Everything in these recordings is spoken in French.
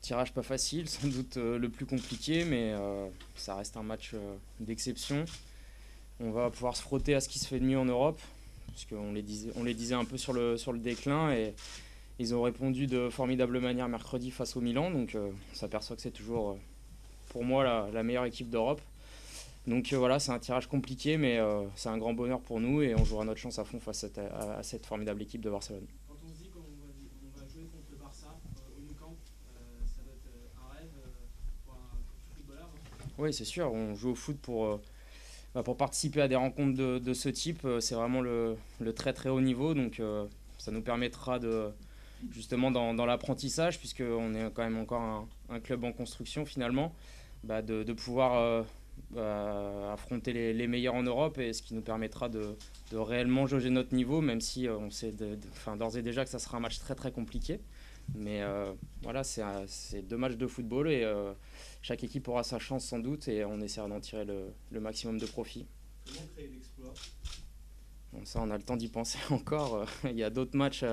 tirage pas facile, sans doute le plus compliqué, mais ça reste un match d'exception. On va pouvoir se frotter à ce qui se fait de mieux en Europe, puisqu'on on les disait un peu sur le déclin, et ils ont répondu de formidable manière mercredi face au Milan, donc on s'aperçoit que c'est toujours, pour moi, la meilleure équipe d'Europe. Donc voilà, c'est un tirage compliqué, mais c'est un grand bonheur pour nous, et on jouera notre chance à fond face à cette formidable équipe de Barcelone. Quand on se dit qu'on va jouer contre le Barça au Nou Camp, ça doit être un rêve pour tout footballeur. Oui, c'est sûr, on joue au foot pour participer à des rencontres de ce type. C'est vraiment le très très haut niveau, donc ça nous permettra justement dans l'apprentissage, puisqu'on est quand même encore un club en construction finalement, de pouvoir affronter les meilleurs en Europe, et ce qui nous permettra de réellement jauger notre niveau, même si on sait d'ores et déjà que ça sera un match très très compliqué. Mais voilà, c'est 2 matchs de football, et chaque équipe aura sa chance sans doute, et on essaiera d'en tirer le maximum de profit. Comment créer l'exploit? Bon, ça, on a le temps d'y penser encore. Il y a d'autres matchs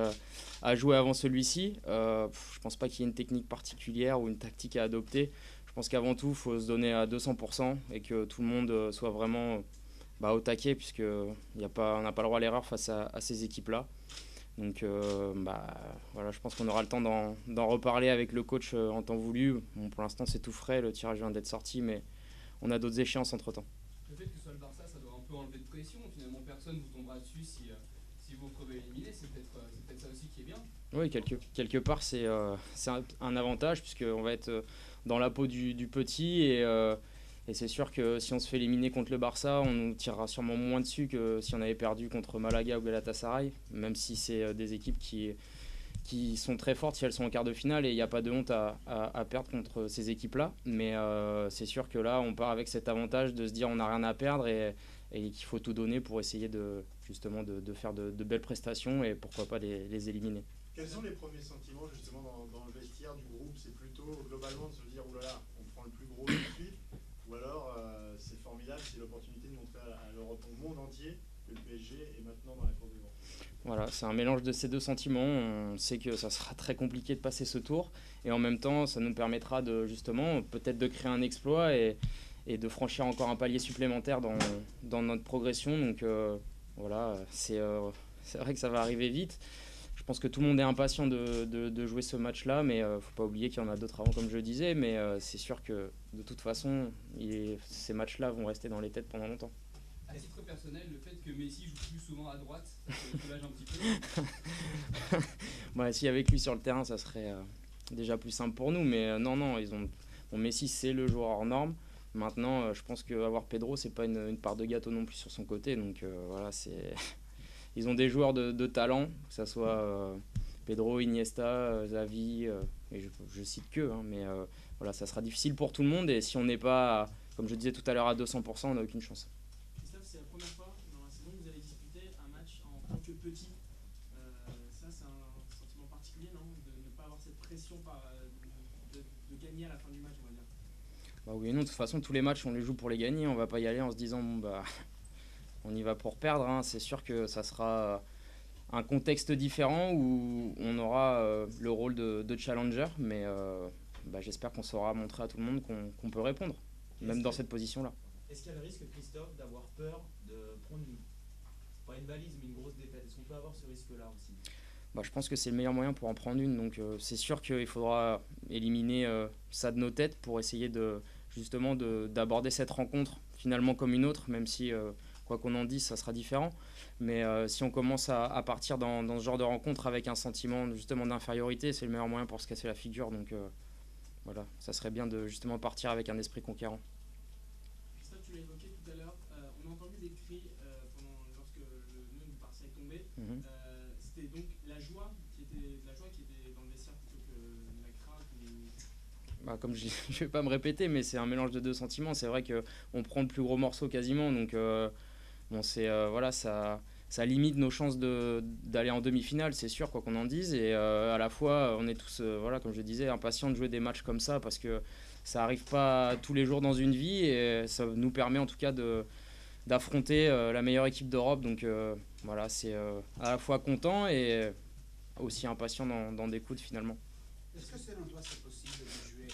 à jouer avant celui-ci. Je pense pas qu'il y ait une technique particulière ou une tactique à adopter. Je pense qu'avant tout, il faut se donner à 200%, et que tout le monde soit vraiment au taquet, puisqu'on n'a pas le droit à l'erreur face à ces équipes-là. Donc voilà, je pense qu'on aura le temps d'en reparler avec le coach en temps voulu. Bon, pour l'instant, c'est tout frais, le tirage vient d'être sorti, mais on a d'autres échéances entre-temps. Le fait que ce soit le Barça, ça doit un peu enlever de pression. Finalement, personne ne vous tombera dessus si vous vous retrouvez éliminé. C'est peut-être ça aussi qui est bien. Oui, quelque part, c'est un avantage, puisqu'on va être dans la peau du petit, et c'est sûr que si on se fait éliminer contre le Barça, on nous tirera sûrement moins dessus que si on avait perdu contre Malaga ou Galatasaray, même si c'est des équipes qui sont très fortes si elles sont en quart de finale, et il n'y a pas de honte à perdre contre ces équipes-là. Mais c'est sûr que là, on part avec cet avantage de se dire on n'a rien à perdre, et qu'il faut tout donner pour essayer justement de faire de belles prestations, et pourquoi pas les éliminer. Quels sont les premiers sentiments justement dans le vestiaire du groupe? C'est plutôt globalement de se dire oulala, on prend le plus gros tout de suite, ou alors c'est formidable, c'est l'opportunité de montrer à l'Europe, au monde entier, que le PSG est maintenant dans la cour du vent? Voilà, c'est un mélange de ces deux sentiments. On sait que ça sera très compliqué de passer ce tour, et en même temps, ça nous permettra justement peut-être de créer un exploit, et de franchir encore un palier supplémentaire dans notre progression. Donc voilà, c'est vrai que ça va arriver vite. Je pense que tout le monde est impatient de jouer ce match-là, mais il ne faut pas oublier qu'il y en a d'autres avant, comme je le disais. Mais c'est sûr que de toute façon, ces matchs-là vont rester dans les têtes pendant longtemps. À titre personnel, le fait que Messi joue plus souvent à droite, ça soulage un petit peu. Ouais, si avec lui sur le terrain, ça serait déjà plus simple pour nous. Mais non, bon, Messi, c'est le joueur hors norme. Maintenant, je pense qu'avoir Pedro, c'est pas une part de gâteau non plus sur son côté. Donc voilà, ils ont des joueurs de talent, que ce soit Pedro, Iniesta, Xavi, et je cite que, hein, mais voilà, ça sera difficile pour tout le monde, et si on n'est pas, comme je disais tout à l'heure, à 200%, on n'a aucune chance. Christophe, c'est la première fois dans la saison que vous allez disputer un match en tant que petit. Ça, c'est un sentiment particulier, non? De ne pas avoir cette pression de gagner à la fin du match, on va dire. Oui et non, de toute façon, tous les matchs, on les joue pour les gagner. On va pas y aller en se disant, on y va pour perdre, hein. C'est sûr que ça sera un contexte différent, où on aura le rôle de challenger, mais j'espère qu'on saura montrer à tout le monde qu'on peut répondre, même dans cette position-là. Est-ce qu'il y a le risque, Christophe, d'avoir peur de prendre pas une valise, mais une grosse défaite? Est-ce qu'on peut avoir ce risque-là aussi? Je pense que c'est le meilleur moyen pour en prendre une, donc c'est sûr qu'il faudra éliminer ça de nos têtes, pour essayer justement d'aborder cette rencontre finalement comme une autre, même si quoi qu'on en dise, ça sera différent. Mais si on commence à partir dans ce genre de rencontre avec un sentiment justement d'infériorité, c'est le meilleur moyen pour se casser la figure. Donc voilà, ça serait bien de justement partir avec un esprit conquérant. Christophe, tu l'as évoqué tout à l'heure, on a entendu des cris lorsque le nœud du Barça est tombé. C'était donc la joie qui était dans le vestiaire plutôt que la crainte. Comme je ne vais pas me répéter, mais c'est un mélange de deux sentiments. C'est vrai qu'on prend le plus gros morceau quasiment, donc voilà, ça limite nos chances d'aller en demi-finale, c'est sûr, quoi qu'on en dise. Et à la fois, on est tous, voilà, comme je disais, impatients de jouer des matchs comme ça, parce que ça n'arrive pas tous les jours dans une vie, et ça nous permet en tout cas d'affronter la meilleure équipe d'Europe. Donc voilà, c'est à la fois content et aussi impatient d'en découdre finalement. Est-ce que selon toi c'est possible de jouer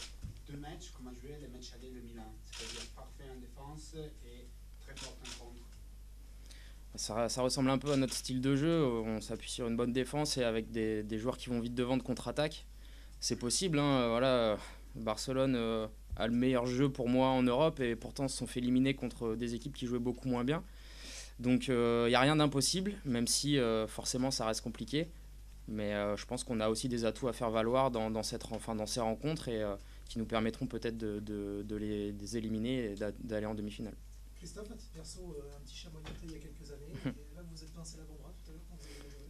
2 matchs comme a joué les matchs allés de Milan, c'est-à-dire parfait en défense et très fort en contre? Ça ressemble un peu à notre style de jeu. On s'appuie sur une bonne défense et avec des joueurs qui vont vite devant de contre-attaque. C'est possible, hein, voilà. Barcelone a le meilleur jeu pour moi en Europe et pourtant se sont fait éliminer contre des équipes qui jouaient beaucoup moins bien. Donc il n'y a rien d'impossible, même si forcément ça reste compliqué. Mais je pense qu'on a aussi des atouts à faire valoir dans ces rencontres et qui nous permettront peut-être de les éliminer et d'aller en demi-finale. Christophe, à titre perso, un petit chamois il y a quelques années, et là vous êtes pincé l'avant-bras tout à l'heure quand vous avez joué.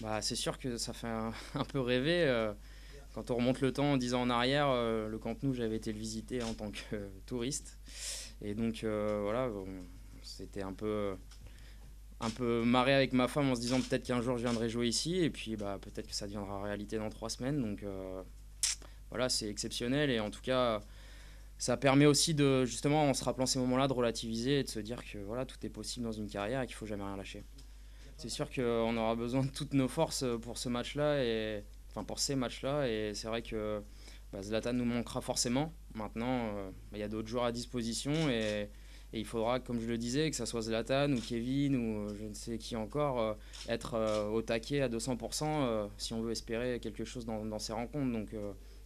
Bah, c'est sûr que ça fait un peu rêver. Quand on remonte le temps en 10 ans en arrière, le Camp Nou, j'avais été le visiter en tant que touriste. Et donc voilà, c'était un peu marré avec ma femme en se disant peut-être qu'un jour je viendrai jouer ici. Et puis bah, peut-être que ça deviendra réalité dans 3 semaines. Donc voilà, c'est exceptionnel. Et en tout cas, ça permet aussi de, justement, en se rappelant ces moments-là, de relativiser et de se dire que voilà, tout est possible dans une carrière et qu'il ne faut jamais rien lâcher. C'est sûr qu'on aura besoin de toutes nos forces pour ce match-là, pour ces matchs-là. Et c'est vrai que Zlatan nous manquera forcément. Maintenant, il y a d'autres joueurs à disposition et il faudra, comme je le disais, que ce soit Zlatan ou Kevin ou je ne sais qui encore, être au taquet à 200% si on veut espérer quelque chose dans ces rencontres. Donc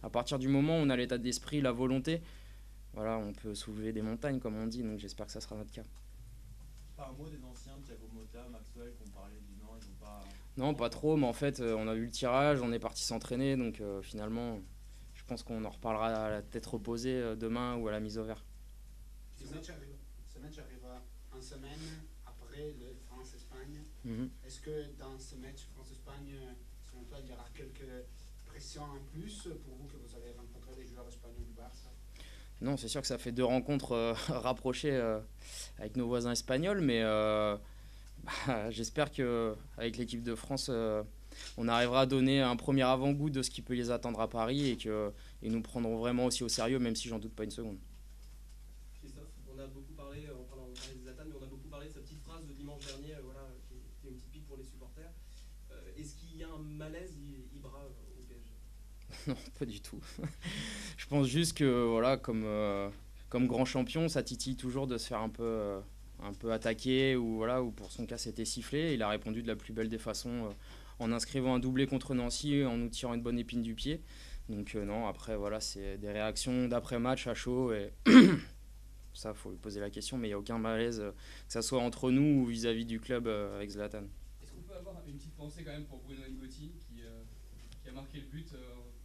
à partir du moment où on a l'état d'esprit, la volonté, voilà, on peut soulever des montagnes, comme on dit, donc j'espère que ça sera notre cas. Pas un mot des anciens, Thiago Motta, Maxwell, qu'on parlait du non, ils n'ont pas... Non, pas trop, mais en fait, on a vu le tirage, on est parti s'entraîner, donc finalement, je pense qu'on en reparlera à la tête reposée demain ou à la mise au vert. Ce match arrivera en semaine après le France-Espagne. Est-ce que dans ce match France-Espagne, selon toi, il y aura quelques pressions en plus pour vous que vous allez rencontrer les joueurs espagnols du Barça? Non, c'est sûr que ça fait 2 rencontres rapprochées avec nos voisins espagnols, mais j'espère qu'avec l'équipe de France, on arrivera à donner un premier avant-goût de ce qui peut les attendre à Paris et qu'ils nous prendront vraiment aussi au sérieux, même si j'en doute pas une seconde. Christophe, on a beaucoup parlé, on parlait de Zlatan, mais on a beaucoup parlé de sa petite phrase de dimanche dernier, voilà, qui était une petite pique pour les supporters. Est-ce qu'il y a un malaise Ibra au PSG? Non, pas du tout. Je pense juste que voilà, comme grand champion, ça titille toujours de se faire un peu attaquer ou pour son cas c'était sifflé. Il a répondu de la plus belle des façons en inscrivant un doublé contre Nancy, en nous tirant une bonne épine du pied. Donc non, après voilà, c'est des réactions d'après-match à chaud et ça faut lui poser la question, mais il n'y a aucun malaise, que ça soit entre nous ou vis-à-vis du club avec Zlatan. Est-ce qu'on peut avoir une petite pensée quand même pour Bruno Ngotti qui a marqué le but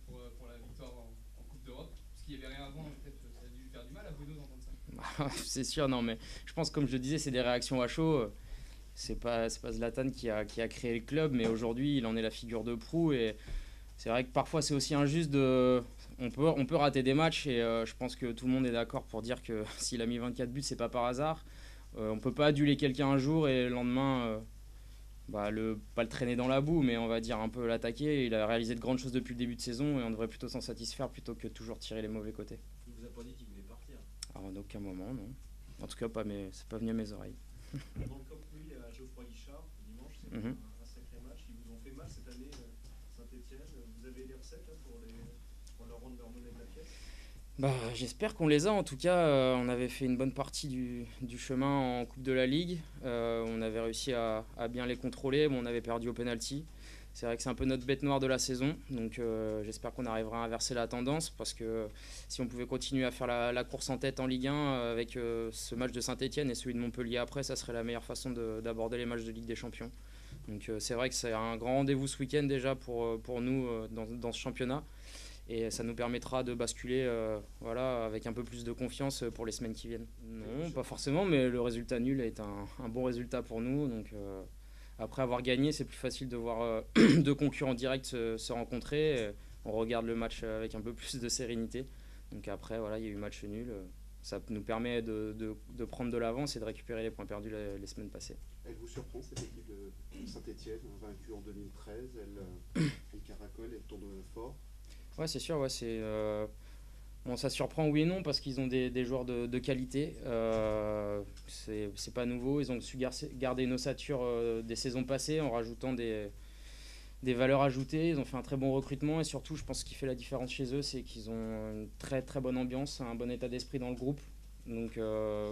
pour la victoire en Coupe d'Europe? Parce qu'il n'y avait rien avant, peut-être ça a dû lui faire du mal à Bruno d'entendre ça. C'est sûr, non, mais je pense, comme je le disais, c'est des réactions à chaud. C'est pas Zlatan qui a créé le club, mais aujourd'hui, il en est la figure de proue. Et c'est vrai que parfois, c'est aussi injuste on peut rater des matchs. Et je pense que tout le monde est d'accord pour dire que s'il a mis 24 buts, c'est pas par hasard. On peut pas aduler quelqu'un un jour et le lendemain, pas le traîner dans la boue, mais on va dire un peu l'attaquer. Il a réalisé de grandes choses depuis le début de saison et on devrait plutôt s'en satisfaire plutôt que toujours tirer les mauvais côtés. Il vous a pas dit qu'il voulait partir? Alors, en aucun moment, non. En tout cas, c'est pas venu à mes oreilles. Dans le Camp Nou, il y a Geoffroy Guichard, dimanche, c'est un sacré match. Ils vous ont fait mal cette année, Saint-Etienne. Vous avez les recettes pour leur rendre leur monnaie de la pièce? J'espère qu'on les a. En tout cas, on avait fait une bonne partie du chemin en Coupe de la Ligue. On avait réussi à bien les contrôler. Bon, on avait perdu au penalty. C'est vrai que c'est un peu notre bête noire de la saison. Donc j'espère qu'on arrivera à inverser la tendance parce que si on pouvait continuer à faire la course en tête en Ligue 1 avec ce match de Saint-Etienne et celui de Montpellier après, ça serait la meilleure façon d'aborder les matchs de Ligue des Champions. Donc c'est vrai que c'est un grand rendez-vous ce week-end déjà pour nous dans ce championnat. Et ça nous permettra de basculer avec un peu plus de confiance pour les semaines qui viennent. Non, pas forcément, mais le résultat nul est un bon résultat pour nous. Donc après avoir gagné, c'est plus facile de voir deux concurrents directs se rencontrer. On regarde le match avec un peu plus de sérénité. Donc après, il y a eu match nul. Ça nous permet de prendre de l'avance et de récupérer les points perdus les semaines passées. Elle vous surprend, cette équipe de Saint-Etienne, vaincue en 2013. Elle caracole, elle tourne fort. Ouais, c'est sûr. Ça surprend oui et non parce qu'ils ont des joueurs de qualité. C'est pas nouveau. Ils ont su garder une ossature des saisons passées en rajoutant des des valeurs ajoutées. Ils ont fait un très bon recrutement et surtout, je pense ce qui fait la différence chez eux, c'est qu'ils ont une très très bonne ambiance, un bon état d'esprit dans le groupe. Donc,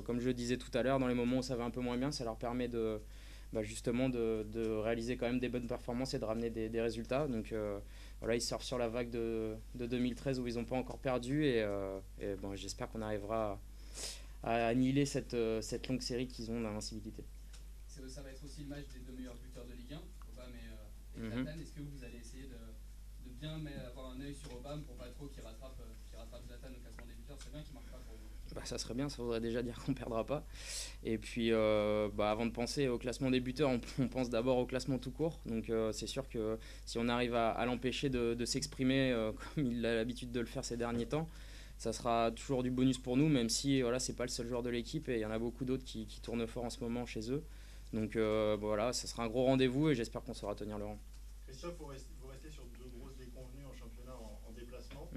comme je le disais tout à l'heure, dans les moments où ça va un peu moins bien, ça leur permet justement de réaliser quand même des bonnes performances et de ramener des résultats. Donc voilà, ils surfent sur la vague de 2013 où ils n'ont pas encore perdu et bon, j'espère qu'on arrivera à annihiler cette longue série qu'ils ont d'invincibilité. Ça va être aussi le match des deux meilleurs buteurs de Ligue 1, Obama et Zlatan. Est-ce que vous allez essayer de bien avoir un œil sur Obama pour pas trop qu'il rattrape Zlatan au classement des buteurs? C'est bien qu'il marque pas pour vous. Bah, ça serait bien, ça voudrait déjà dire qu'on ne perdra pas. Et puis, avant de penser au classement des buteurs, on pense d'abord au classement tout court. Donc, c'est sûr que si on arrive à l'empêcher de s'exprimer comme il a l'habitude de le faire ces derniers temps, ça sera toujours du bonus pour nous, même si voilà, ce n'est pas le seul joueur de l'équipe et il y en a beaucoup d'autres qui tournent fort en ce moment chez eux. Donc, voilà, ça sera un gros rendez-vous et j'espère qu'on saura tenir le rang. Christophe, vous restez sur 2 grosses déconvenues en championnat en déplacement.